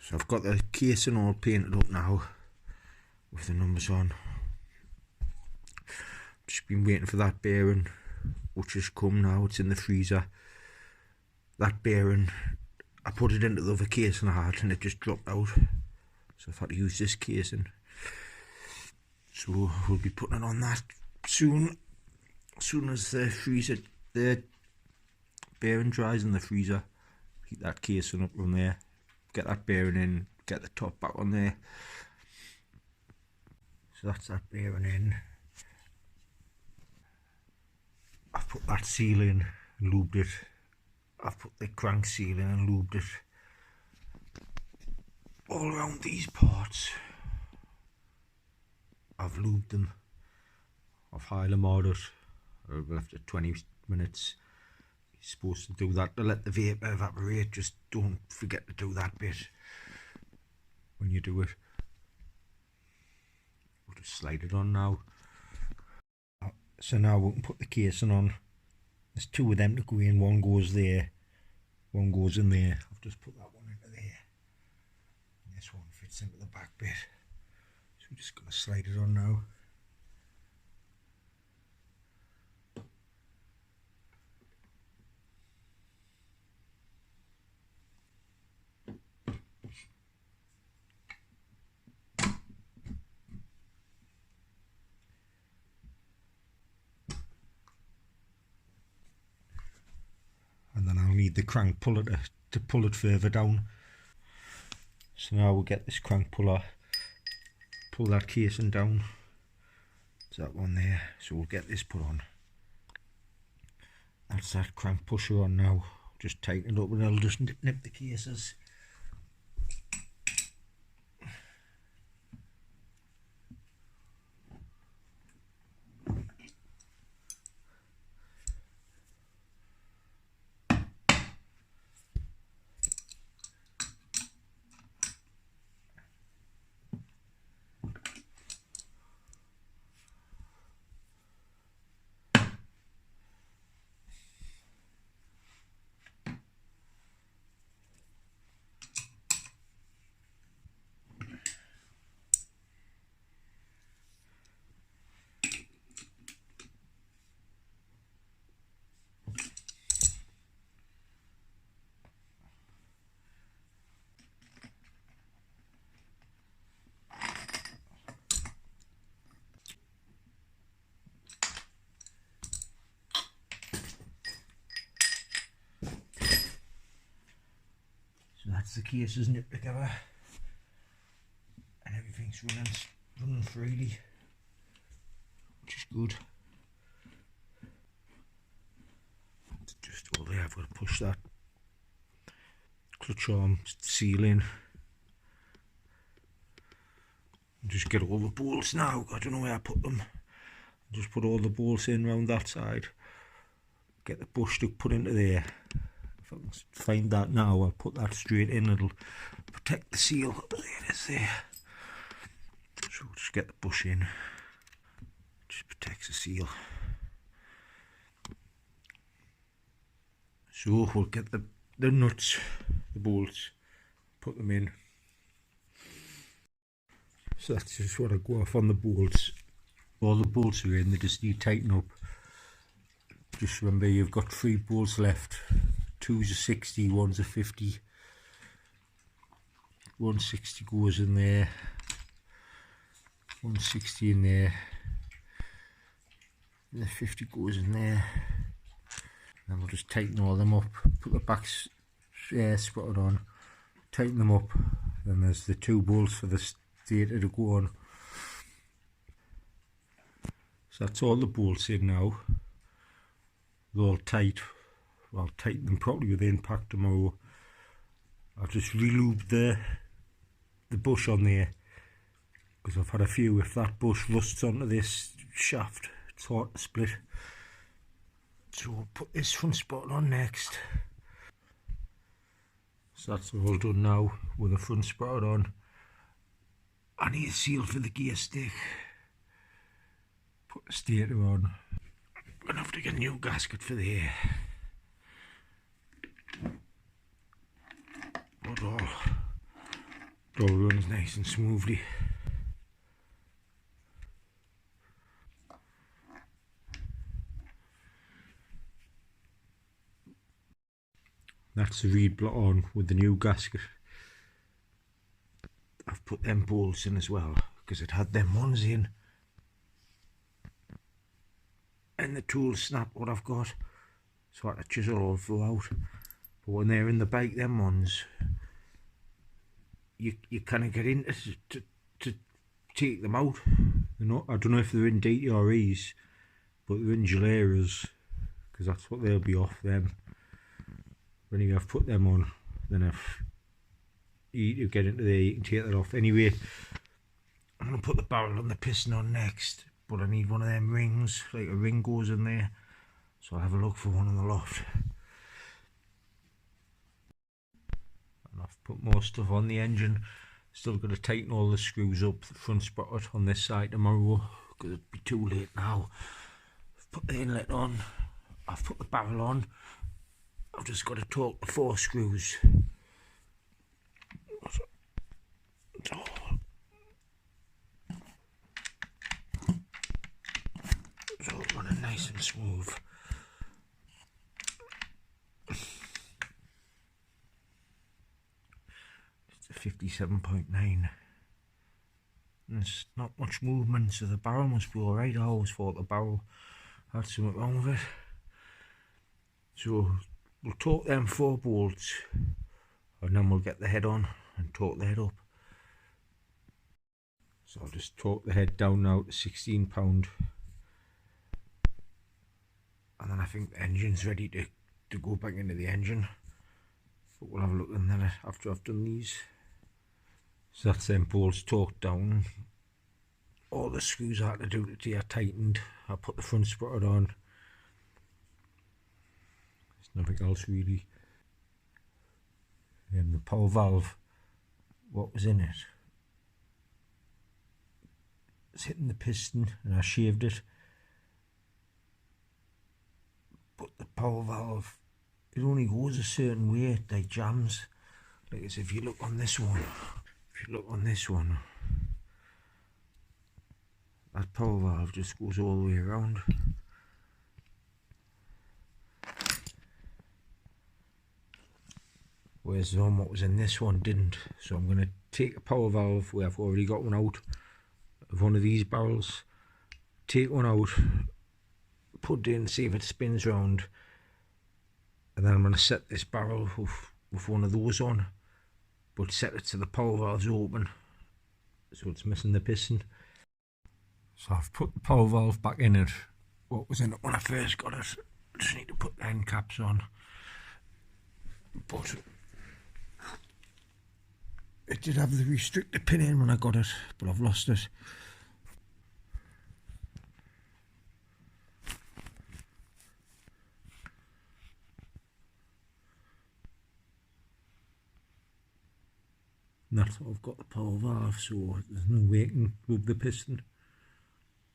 So I've got the casing all painted up now with the numbers on. Just been waiting for that bearing, which has come now. It's in the freezer. That bearing, I put it into the other casing I had and it just dropped out. So I've had to use this casing. So we'll be putting it on that soon. As soon as the bearing dries in the freezer, heat that casing up from there, get that bearing in, get the top back on there. So that's that bearing in. I've put that seal in, lubed it. I've put the crank seal in and lubed it. All around these parts, I've lubed them. I've high lamoured it. I've left it 20 minutes. You're supposed to do that to let the vapour evaporate. Just don't forget to do that bit when you do it. We'll just slide it on now. So now we can put the casing on. There's two of them to go in. One goes there, one goes in there. I've just put that one into there. And this one fits into the back bit. So we're just going to slide it on now. And then I'll need the crank puller to pull it further down. So now we'll get this crank puller, pull that casing down. There's that one there. So we'll get this put on. That's that crank pusher on now. Just tighten it up and it'll just nip the cases. So that's the cases nipped together and everything's running freely, which is good. It's just all there. I've got to push that clutch arm seal in. Just get all the bolts now. I don't know where I put them. Just put all the bolts in round that side. Get the bush to put into there. If I can find that now, I'll put that straight in. It'll protect the seal. There it is there. So we'll just get the bush in. Just protects the seal. So we'll get the nuts, the bolts, put them in. So that's just what I go off on the bolts. All the bolts are in, they just need tighten up. Just remember you've got 3 bolts left. 2's a 60, 1's a 50. 160 goes in there. 160 in there. And the 50 goes in there. And we'll just tighten all them up. Put the back spotted on. Tighten them up. Then there's the 2 bolts for the stator to go on. So that's all the bolts in now. They're all tight. I'll tighten them properly with the impact tomorrow. I'll just relube the bush on there, because I've had a few. If that bush rusts onto this shaft, it's hard to split. So we'll put this front spot on next. So that's all done now with the front spot on. I need a seal for the gear stick. Put the stator on. I'm gonna have to get a new gasket for the air. But all runs nice and smoothly. That's the reed block on with the new gasket. I've put them bolts in as well because it had them ones in and the tool snapped what I've got, so I had to chisel all throughout. But when they're in the bike, them ones, you kind of get into to take them out. They're not, I don't know if they're in DTREs, but they're in Geleras because that's what they'll be off them. When I've put them on, then if you get into there, you can take that off. Anyway, I'm going to put the barrel and the piston on next, but I need one of them rings, like a ring goes in there, so I'll have a look for one in the loft. And I've put more stuff on the engine. Still got to tighten all the screws up, the front sprocket on this side tomorrow, because it'd be too late now. I've put the inlet on, I've put the barrel on. I've just got to torque the 4 screws. So it's all running nice and smooth. It's a 57.9. There's not much movement, so the barrel must be alright. I always thought the barrel had something wrong with it. So we'll torque them 4 bolts and then we'll get the head on and torque the head up. So I'll just torque the head down now to 16 pound, and then I think the engine's ready to go back into the engine. But we'll have a look in there after I've done these. So that's them bolts torqued down. All the screws I had to do today are tightened. I put the front sprocket on. There's nothing else really. And the power valve, what was in it? It's hitting the piston and I shaved it. But the power valve, it only goes a certain way, it like jams. Like as if you look on this one, that power valve just goes all the way around. Whereas the one what was in this one didn't. So I'm going to take a power valve where I've already got one out of one of these barrels, take one out, put it in, see if it spins round, and then I'm going to set this barrel with one of those on, but set it to the power valve's open, so it's missing the piston. So I've put the power valve back in it, what was in it when I first got it. I just need to put the end caps on, but it did have the restrictor pin in when I got it, but I've lost it. And that's what I've got the power valve, so there's no way I can move the piston.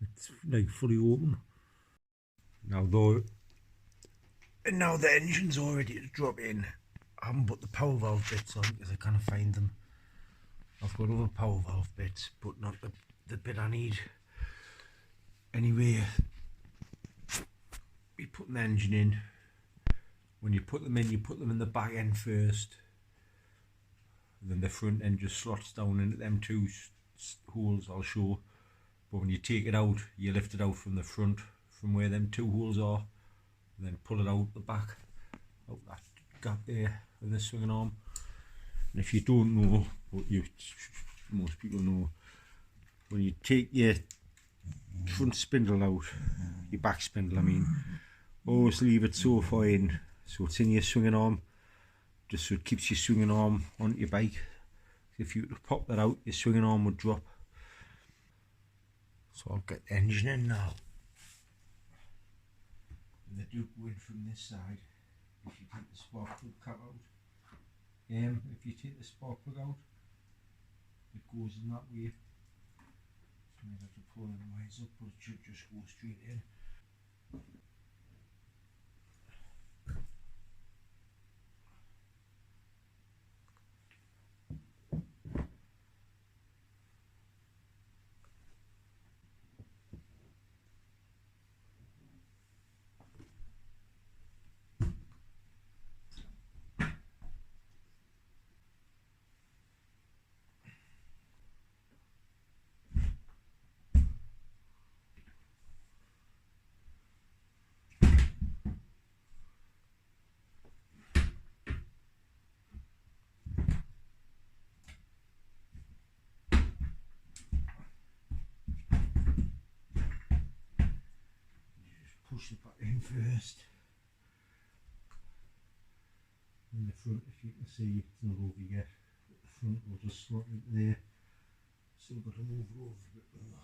It's like fully open. Now the engine's all ready to drop in. I haven't put the power valve bits on because I can't find them. I've got other power valve bits, but not the bit I need. Anyway, you're putting the engine in. When you put them in, you put them in the back end first. Then the front end just slots down into them 2 holes I'll show. But when you take it out, you lift it out from the front, from where them 2 holes are, and then pull it out the back, out that gap there with the swinging arm. And if you don't know, but most people know, when you take your front spindle out, your back spindle I mean, always leave it so far in, so it's in your swinging arm, just so it keeps your swinging arm on your bike. If you pop that out, your swinging arm would drop. So I'll get the engine in now. And the do go in from this side. If you take the spark plug cap out, if you take the spark plug out, it goes in that way. So you have to pull them wires up, but it should just go straight in. push it back in first. In the front, if you can see, it's not over yet, but the front will just slot into there. Still got to move it over a bit more.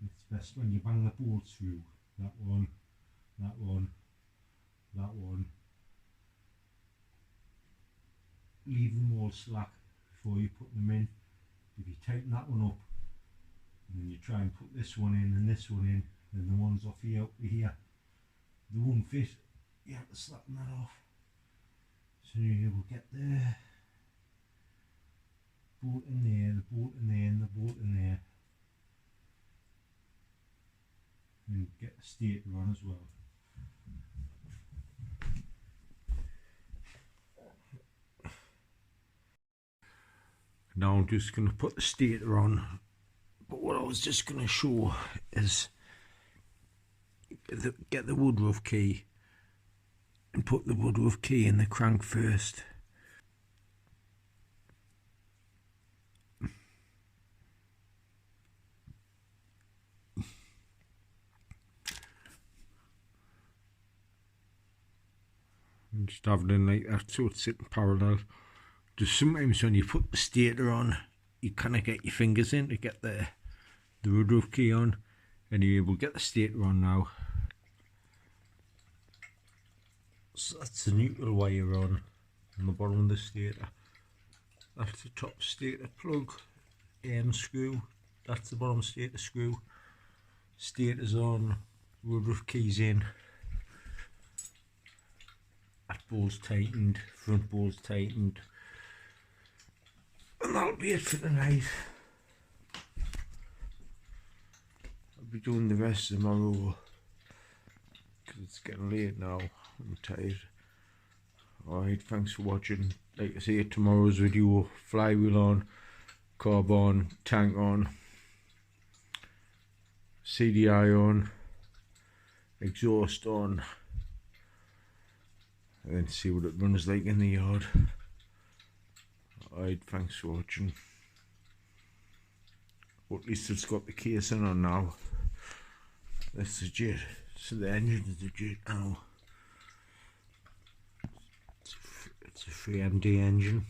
It's best when you bang the bolts through. That one, that one, that one. Leave them all slack before you put them in. If you tighten that one up and then you try and put this one in and this one in, then the ones off here up to here, they won't fit. You have to slacken that off. So you will get there. Bolt in there, the bolt in there, and the bolt in there. And get the stator on as well. Now I'm just going to put the stator on, but what I was just going to show is get the woodruff key and put the woodruff key in the crank first. And just have it in like that so it's sitting parallel. Just sometimes when you put the stator on, you kind of get your fingers in to get the woodruff key on, and you're able to get the stator on now. So that's the neutral wire on the bottom of the stator. That's the top stator plug and screw. That's the bottom stator screw. Stator's on, woodruff keys in. That bolt's tightened, front bolt's tightened. And that'll be it for tonight. I'll be doing the rest tomorrow because it's getting late now. I'm tired. Alright, thanks for watching. Like I say, tomorrow's video, flywheel on, carb on, tank on, CDI on, exhaust on, and then see what it runs like in the yard. Alright, thanks for watching. But at least it's got the casing on now. That's the jet. So the engine's the jet now. It's a 3MD engine.